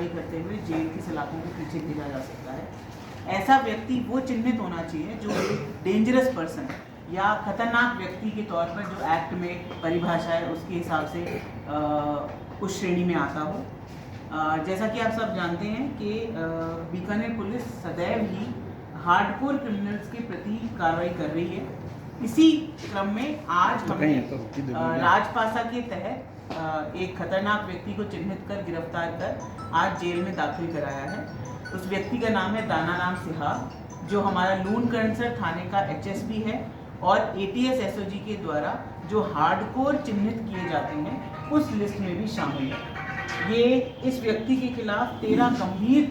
कार्रवाई करते हुए जेल की सलाखों के पीछे भेजा जा सकता है। ऐसा व्यक्ति वो चिन्हित होना चाहिए जो एक डेंजरस पर्सन या खतरनाक व्यक्ति के तौर पर जो एक्ट में परिभाषा है उसके हिसाब से उस श्रेणी में आता हो। जैसा कि आप सब जानते हैं कि बीकानेर पुलिस सदैव ही हार्डकोर क्रिमिनल्स के प्रति कार्रवाई कर रही है। इसी क्रम में आज हमने राजपासा के तहत एक खतरनाक व्यक्ति को चिन्हित कर गिरफ्तार कर आज जेल में दाखिल कराया है। उस व्यक्ति का नाम है दानाराम सिहाग, जो हमारा लूणकरणसर थाने का HSP है और ATS SOG के द्वारा जो हार्डकोर चिन्हित किए जाते हैं उस लिस्ट में भी शामिल है। ये इस व्यक्ति के खिलाफ 13 गंभीर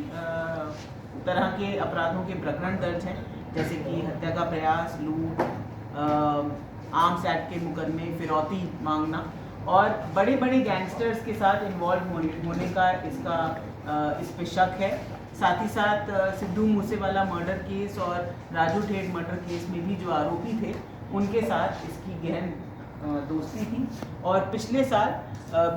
तरह के अपराधों के प्रकरण दर्ज हैं, जैसे कि हत्या का प्रयास, लूट, आर्म्स एक्ट के मुकदमे, फिरौती मांगना और बड़े बड़े गैंगस्टर्स के साथ इन्वॉल्व होने का इस पे शक है। साथ ही साथ सिद्धू मूसेवाला मर्डर केस और राजू ठेठ मर्डर केस में भी जो आरोपी थे उनके साथ इसकी गहन दोस्ती थी और पिछले साल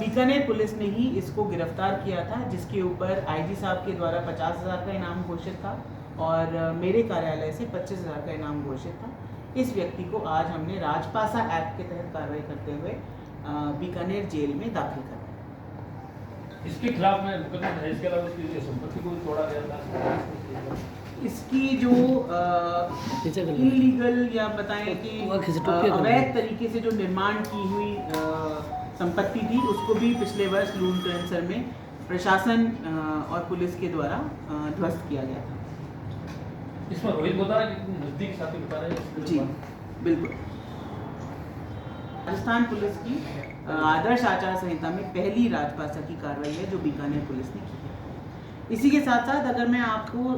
बीकानेर पुलिस ने ही इसको गिरफ्तार किया था, जिसके ऊपर IG साहब के द्वारा 50,000 का इनाम घोषित था और मेरे कार्यालय से 25,000 का इनाम घोषित था। इस व्यक्ति को आज हमने राजपासा एक्ट के तहत कार्रवाई करते हुए बीकानेर जेल में दाखिल कर दिया। इसके खिलाफ में मुकदमा है, इसके अलावा उसकी संपत्ति को तोड़ा गया था। इसकी जो इलीगल या बताएं कि अवैध तरीके से जो निर्माण की हुई संपत्ति थी उसको भी पिछले वर्ष लूणकरणसर में प्रशासन और पुलिस के द्वारा ध्वस्त किया गया था। इसमें रोहित गोदारा की नजदीक साथी बता रहे हैं। जी बिल्कुल। राजस्थान पुलिस की आदर्श आचार संहिता में पहली राजपासा की कार्रवाई है जो बीकानेर पुलिस ने की है। इसी के साथ साथ अगर मैं आपको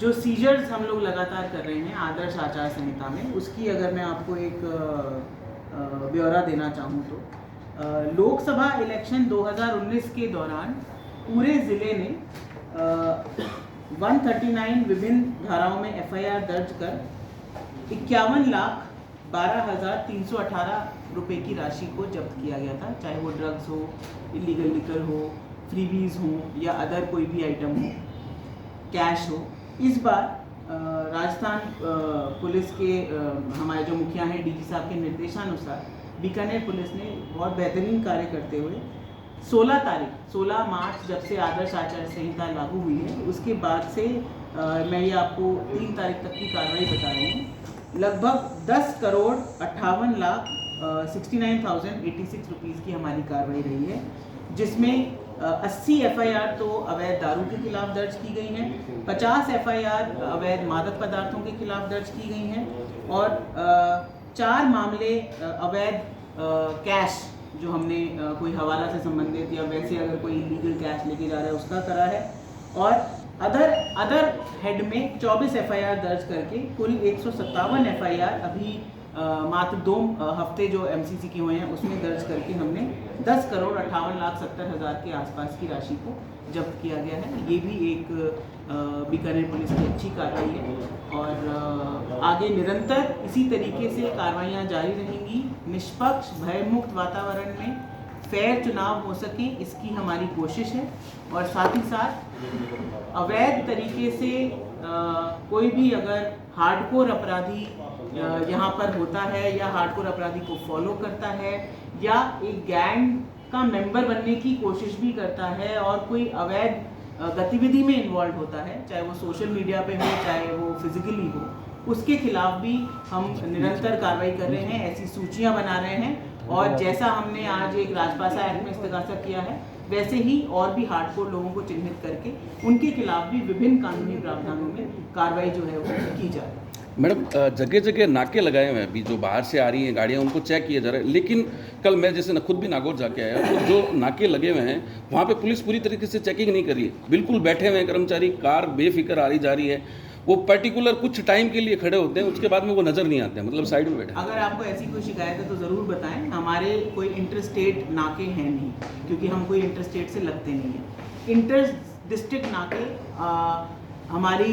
जो सीजर्स हम लोग लगातार कर रहे हैं आदर्श आचार संहिता में, उसकी अगर मैं आपको एक ब्यौरा देना चाहूँ तो लोकसभा इलेक्शन 2019 के दौरान पूरे ज़िले ने 139 विभिन्न धाराओं में FIR दर्ज कर 51,12,318 रुपये की राशि को जब्त किया गया था, चाहे वो ड्रग्स हो, इलीगल लिकर हो, फ्रीबीज हो या अदर कोई भी आइटम हो, कैश हो। इस बार राजस्थान पुलिस के हमारे जो मुखिया हैं DG साहब के निर्देशानुसार बीकानेर पुलिस ने बहुत बेहतरीन कार्य करते हुए 16 मार्च जब से आदर्श आचार संहिता लागू हुई है उसके बाद से मैं ये आपको 3 तारीख तक की कार्रवाई बता रही हूँ। लगभग 10,58,69,086 रुपीज़ की हमारी कार्रवाई रही है, जिसमें 80 FIR तो अवैध दारू के खिलाफ दर्ज की गई हैं, 50 FIR अवैध मादक पदार्थों के खिलाफ दर्ज की गई हैं और 4 मामले अवैध कैश जो हमने कोई हवाला से संबंधित या वैसे अगर कोई इलीगल कैश लेके जा रहा है उसका करा है और अदर हेड में 24 FIR दर्ज करके कुल 157 FIR अभी मात्र 2 हफ्ते जो MCC के हुए हैं उसमें दर्ज करके हमने 10,58,70,000 के आसपास की राशि को जब्त किया गया है। ये भी एक बीकानेर पुलिस की अच्छी कार्रवाई है और आगे निरंतर इसी तरीके से कार्रवाइयाँ जारी रहेंगी। निष्पक्ष भयमुक्त वातावरण में फेयर चुनाव हो सके इसकी हमारी कोशिश है और साथ ही साथ अवैध तरीके से कोई भी अगर हार्डकोर अपराधी यहाँ पर होता है या हार्डकोर अपराधी को फॉलो करता है या एक गैंग का मेंबर बनने की कोशिश भी करता है और कोई अवैध गतिविधि में इन्वॉल्व होता है, चाहे वो सोशल मीडिया पे हो चाहे वो फिजिकली हो, उसके खिलाफ भी हम निरंतर कार्रवाई कर रहे हैं, ऐसी सूचियां बना रहे हैं और जैसा हमने आज एक राजपासा एक्ट में इस्तगासा किया है वैसे ही और भी हार्डकोर लोगों को चिन्हित करके उनके खिलाफ भी विभिन्न कानूनी प्रावधानों में कार्रवाई जो है वो की जा रही है। मैडम, जगह जगह नाके लगाए हुए हैं, अभी जो बाहर से आ रही हैं गाड़ियाँ उनको चेक किया जा रहा है, लेकिन कल मैं जैसे खुद भी नागौर जाके आया तो जो नाके लगे हुए हैं वहाँ पे पुलिस पूरी तरीके से चेकिंग नहीं कर रही है। बिल्कुल बैठे हुए हैं कर्मचारी, कार बेफिक्र आ रही जा रही है, वो पर्टिकुलर कुछ टाइम के लिए खड़े होते हैं, उसके बाद में वो नज़र नहीं आते हैं, मतलब साइड में बैठे। अगर आपको ऐसी कोई शिकायत है तो ज़रूर बताएं। हमारे कोई इंटरस्टेट नाके हैं नहीं, क्योंकि हम कोई इंटरस्टेट से लगते नहीं हैं। इंटर डिस्ट्रिक्ट नाके हमारी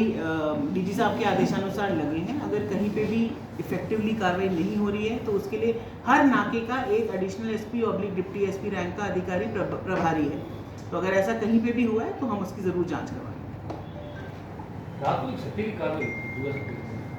DG साहब के आदेशानुसार लगे हैं। अगर कहीं पे भी इफेक्टिवली कार्रवाई नहीं हो रही है तो उसके लिए हर नाके का एक एडिशनल SP/डिप्टी SP रैंक का अधिकारी प्रभारी है। तो अगर ऐसा कहीं पे भी हुआ है तो हम उसकी ज़रूर जांच करवाएंगे। रात को एक सत्य की कार्रवाई हुई थी, सुबह सत्य की।